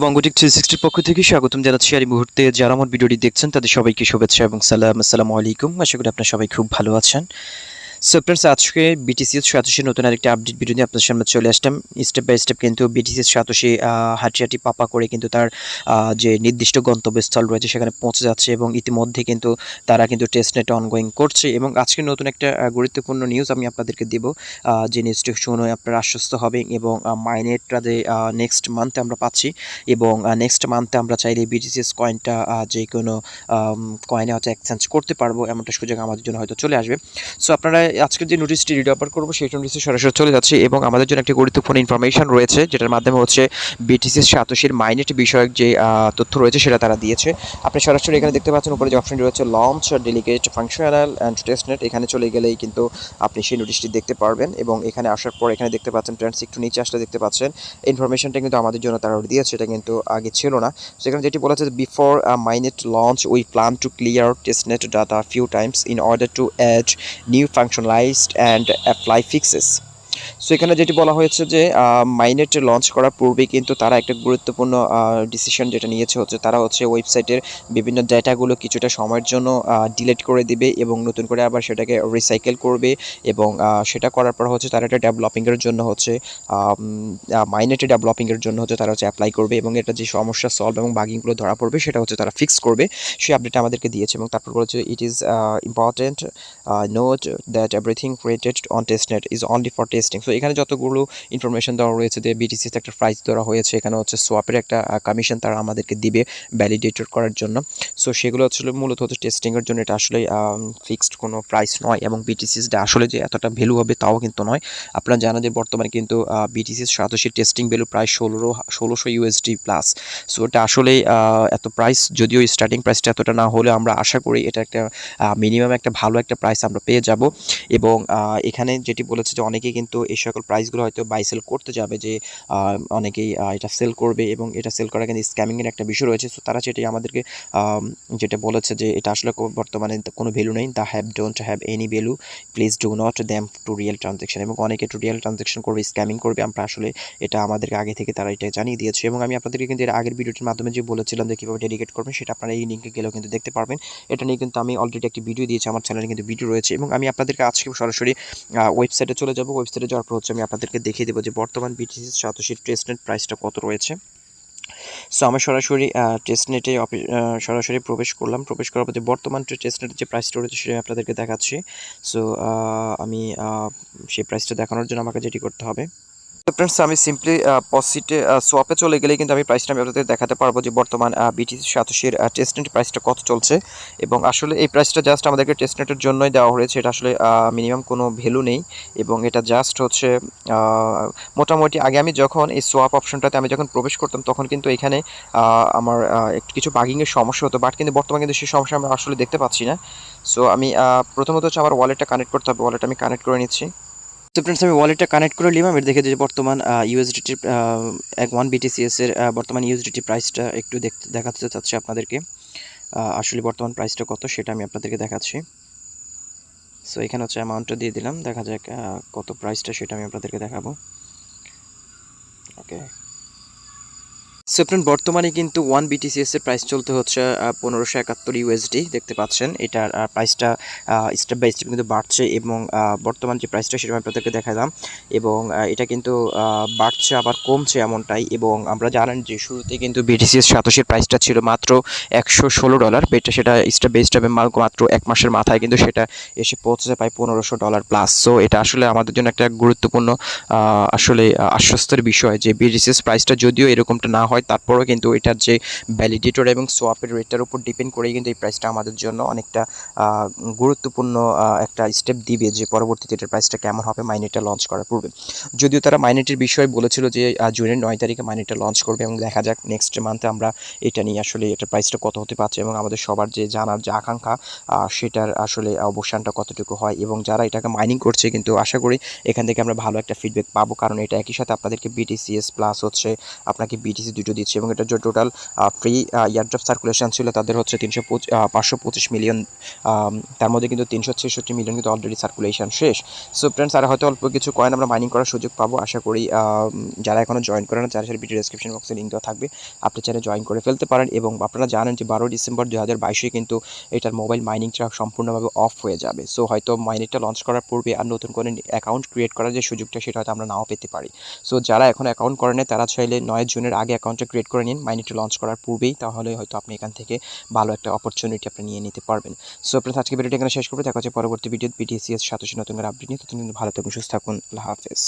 বঙ্গটিক 360 পক্ষ থেকে স্বাগতম জানাচ্ছি। আর এই মুহূর্তে যারা আমার ভিডিওটি দেখছেন তাদের সবাইকে শুভেচ্ছা এবং সালাম। আসসালামু আলাইকুম। আশা করি আপনারা সবাই খুব ভালো আছেন। সো ফ্রেন্ডস, আজকে BTCs Satoshi নতুন আরেকটা আপডেট ভিডিও নিয়ে আপনাদের সামনে চলে আসলাম। স্টেপ বাই স্টেপ কিন্তু BTCs Satoshi হাঁটি পাপা করে কিন্তু তার যে নির্দিষ্ট গন্তব্যস্থল রয়েছে সেখানে পৌঁছে যাচ্ছে এবং ইতিমধ্যে কিন্তু তারা কিন্তু টেস্টনেট অনগোয়িং করছে। এবং আজকে নতুন একটা গুরুত্বপূর্ণ নিউজ আমি আপনাদেরকে দেব, যে নিউজটি শুনে আপনারা আশ্বস্ত হবেন। এবং মাইনেটটা যে নেক্সট মান্থে আমরা পাচ্ছি এবং নেক্সট মান্থে আমরা চাইলে BTCs কয়েনটা যে কোনো কয়েনে হয়তো এক্সচেঞ্জ করতে পারবো, এমনটা সুযোগ আমাদের জন্য হয়তো চলে আসবে। সো আপনারা আজকের যে নোটিশটি রিড আপার করবো সেই নোটিশে সরাসরি চলে যাচ্ছে এবং আমাদের জন্য একটি গুরুত্বপূর্ণ ইনফরমেশন রয়েছে, যেটার মাধ্যমে হচ্ছে BTCs Satoshiর মাইনেট বিষয়ক যে তথ্য রয়েছে সেটা তারা দিয়েছে। আপনি সরাসরি এখানে দেখতে পাচ্ছেন উপরে যে অপশনটি রয়েছে launch delegate functional and testnet, এখানে চলে গেলেই কিন্তু আপনি সেই নোটিশটি দেখতে পারবেন। এবং এখানে আসার পর এখানে দেখতে পাচ্ছেন ট্রেন্ডস, একটু নিচে আসলে দেখতে পাচ্ছেন ইনফরমেশনটা কিন্তু আমাদের জন্য তারা দিয়েছে, এটা কিন্তু আগে ছিল না। সেখানে যেটি বলা হচ্ছে, before mainnet launch we plan to clear testnet data few times in order to add new functionalized and apply fixes. So এখানে যেটি বলা হয়েছে যে মাইনেট লঞ্চ করার পূর্বে কিন্তু তারা একটা গুরুত্বপূর্ণ ডিসিশন যেটা নিয়েছে হচ্ছে তারা হচ্ছে ওয়েবসাইটের বিভিন্ন ডেটাগুলো কিছুটা সময়ের জন্য ডিলিট করে দিবে এবং নতুন করে আবার সেটাকে রিসাইকেল করবে। এবং সেটা করার পর হচ্ছে তারা এটা ডেভেলপিংয়ের জন্য হচ্ছে মাইনেটে ডেভেলপিংয়ের জন্য হচ্ছে তারা হচ্ছে অ্যাপ্লাই করবে এবং এটা যে সমস্যা সলভ এবং বাগিংগুলো ধরা পড়বে সেটা হচ্ছে তারা ফিক্স করবে। সেই আপডেটটা আমাদেরকে দিয়েছে এবং তারপর বলেছে it is important note that everything created on testnet is only for testing. So এখানে যতগুলো ইনফরমেশন দেওয়া রয়েছে যে BTCতে একটা প্রাইস দেওয়া হয়েছে, এখানে হচ্ছে সোয়াপের একটা কমিশন তারা আমাদেরকে দিবে ভ্যালিডেটর করার জন্য। সো সেগুলো হচ্ছে মূলত হচ্ছে টেস্টিংয়ের জন্য, এটা আসলে ফিক্সড কোনো প্রাইস নয় এবং BTCসটা আসলে যে এতটা ভ্যালু হবে তাও কিন্তু নয়। আপনারা জানেন যে বর্তমানে কিন্তু BTCs Satoshiর টেস্টিং ভ্যালু প্রায় 1600 USD প্লাস। সো এটা আসলে এত প্রাইস, যদিও স্টার্টিং প্রাইসটা এতটা না হলে আমরা আশা করি এটা একটা মিনিমাম একটা ভালো একটা প্রাইস আমরা পেয়ে যাব। এবং এখানে যেটি বলেছে যে অনেকেই কিন্তু এই সকল প্রাইসগুলো হয়তো বাই সেল করতে যাবে, যে অনেকেই এটা সেল করবে এবং এটা সেল করা কিন্তু স্ক্যামিংয়ের একটা বিষয় রয়েছে। সো তারা সেটাই আমাদেরকে যেটা বলেছে যে এটা আসলে বর্তমানে কোনো ভ্যালু নেই, the don't have any value, please do not them to real transaction. এবং অনেকে টু রিয়েল ট্রানজ্যাকশন করবে, স্ক্যামিং করবে, আমরা আসলে এটা আমাদেরকে আগে থেকে তারা এটা জানিয়ে দিয়েছে। এবং আমি আপনাদেরকে কিন্তু এর আগের ভিডিওটির মাধ্যমে যে বলেছিলাম যে কীভাবে ডেডিকেট করবেন সেটা আপনারা এই লিঙ্কে গেলেও কিন্তু দেখতে পারবেন। এটা নিয়ে কিন্তু আমি অলরেডি একটি ভিডিও দিয়েছি, আমার চ্যানেলে কিন্তু ভিডিও রয়েছে। এবং আমি আপনাদেরকে আজকে সরাসরি ওয়েবসাইটে চলে যাব। ওয়েবসাইটে যাওয়ার পর হচ্ছে আমি আপনাদেরকে দেখিয়ে দেবো যে বর্তমান BTCs Satoshiর টেস্টনেট প্রাইসটা কত রয়েছে। সো আমি সরাসরি টেস্টনেটে সরাসরি প্রবেশ করলাম। প্রবেশ করার পর যে বর্তমান টেস্টনেটের যে প্রাইসটা রয়েছে সেটা আপনাদেরকে দেখাচ্ছি। সো আমি সেই প্রাইসটা দেখানোর জন্য আমাকে যেটি করতে হবে, ফ্রেন্ডস আমি সিম্পলি পসিটে সোয়াপে চলে গেলে কিন্তু আমি প্রাইসটা আমি আপনাদের দেখাতে পারবো যে বর্তমান BTCs Satoshiর টেস্টনেট প্রাইসটা কত চলছে। এবং আসলে এই প্রাইসটা জাস্ট আমাদেরকে টেস্টনেটের জন্যই দেওয়া হয়েছে, এটা আসলে মিনিমাম কোনো ভ্যালু নেই। এবং এটা জাস্ট হচ্ছে মোটামুটি আগে আমি যখন এই সোয়াপ অপশনটাতে আমি যখন প্রবেশ করতাম তখন কিন্তু এখানে আমার একটু কিছু বাগিংয়ের সমস্যা হতো, বাট কিন্তু বর্তমানে কিন্তু সেই সমস্যা আমি আসলে দেখতে পাচ্ছি না। সো আমি প্রথমত হচ্ছে আমার ওয়ালেটটা কানেক্ট করতে হবে, ওয়ালেট আমি কানেক্ট করে নিচ্ছি। তো ফ্রেন্ডস আমি ওয়ালেটটা কানেক্ট করে নিলাম। এর দেখে যে বর্তমান ইউএসডিটির 1 BTCs এর বর্তমান ইউএসডিটি প্রাইসটা একটু দেখাতে চাচ্ছি আপনাদেরকে। আসলে বর্তমান প্রাইসটা কত সেটা আমি আপনাদেরকে দেখাচ্ছি। সো এখানে হচ্ছে অ্যামাউন্টটা দিয়ে দিলাম, দেখা যাক কত প্রাইসটা সেটা আমি আপনাদেরকে দেখাবো। ওকে, সো ফ্রেন্ড বর্তমানে কিন্তু 1 BTCs এর প্রাইস চলতে হচ্ছে 1571 USD দেখতে পাচ্ছেন। এটার প্রাইসটা স্টেপ বাই স্টেপ কিন্তু বাড়ছে এবং বর্তমান যে প্রাইসটা সেটা আমি আপনাদেরকে দেখালাম। এবং এটা কিন্তু বাড়ছে আবার কমছে এমনটাই। এবং আমরা জানেন যে শুরুতে কিন্তু BTCs Satoshiর প্রাইসটা ছিল মাত্র $116, সেটা স্টেপ বাই স্টেপে মাত্র এক মাসের মাথায় কিন্তু সেটা এসে পৌঁছেছে প্রায় $1500 প্লাস। সো এটা আসলে আমাদের জন্য একটা গুরুত্বপূর্ণ আসলে আশ্বস্তের বিষয় যে BTCs প্রাইসটা যদিও এরকমটা না হয় তারপরেও কিন্তু এটার যে ভ্যালিডেটর এবং সোয়াপের রেটটার উপর ডিপেন্ড করেই কিন্তু এই প্রাইসটা আমাদের জন্য অনেকটা গুরুত্বপূর্ণ একটা স্টেপ দিবে যে পরবর্তীতে এটার প্রাইসটা কেমন হবে মাইনেটটা লঞ্চ করার পূর্বে। যদিও তারা মাইনেটের বিষয়ে বলেছিল যে জুনের 9 তারিখে মাইনেটটা লঞ্চ করবে এবং দেখা যাক নেক্সট মান্থে আমরা এটা নিয়ে আসলে এটার প্রাইসটা কত হতে পারছে এবং আমাদের সবার যে জানার যে আকাঙ্ক্ষা সেটার আসলে অবসানটা কতটুকু হয়। এবং যারা এটাকে মাইনিং করছে কিন্তু আশা করি এখান থেকে আমরা ভালো একটা ফিডব্যাক পাবো, কারণ এটা একই সাথে আপনাদেরকে BTCs প্লাস হচ্ছে আপনাকে BTC দুটো টু দিচ্ছে এবং এটা যে টোটাল ফ্রি ইয়ারড্রপ সার্কুলেশন ছিল তাদের হচ্ছে 525 মিলিয়ন, তার মধ্যে কিন্তু 366 মিলিয়ন কিন্তু অলরেডি সার্কুলেশন শেষ। সো ফ্রেন্ডস আর হয়তো অল্প কিছু কয়েন আমরা মাইনিং করার সুযোগ পাবো আশা করি। যারা এখনও জয়েন করেন, যারা সাথে ভিডিও ডেসক্রিপশন বক্সে লিঙ্ক দেওয়া থাকবে, আপনি চাইলে জয়েন করে ফেলতে পারেন। এবং আপনারা জানেন যে 12 ডিসেম্বর 2022 কিন্তু এটার মোবাইল মাইনিংটা সম্পূর্ণভাবে অফ হয়ে যাবে। সো হয়তো মাইনিংটা লঞ্চ করার পূর্বে আর নতুন করে অ্যাকাউন্ট ক্রিয়েট করার যে সুযোগটা সেটা হয়তো আমরা নাও পেতে পারি। সো যারা এখন অ্যাকাউন্ট করে নেয় তারা চাইলে 9 জুনের আগে অ্যাকাউন্টটা ক্রিয়েট করে নিন মাইনিংটা লঞ্চ করার পূর্বেই, তাহলে হয়তো আপনি এখান থেকে ভালো একটা অপরচুনিটি আপনি নিয়ে নিতে পারবেন। সো আপনার আজকে ভিডিওটা এখানে শেষ করবো। দেখা হচ্ছে পরবর্তী ভিডিও BTCs সাতোশি নতুন করে আপডেট নিয়ে। ততদিন ভালো থাকুন, সুস্থ থাকুন। আল্লাহ হাফেজ।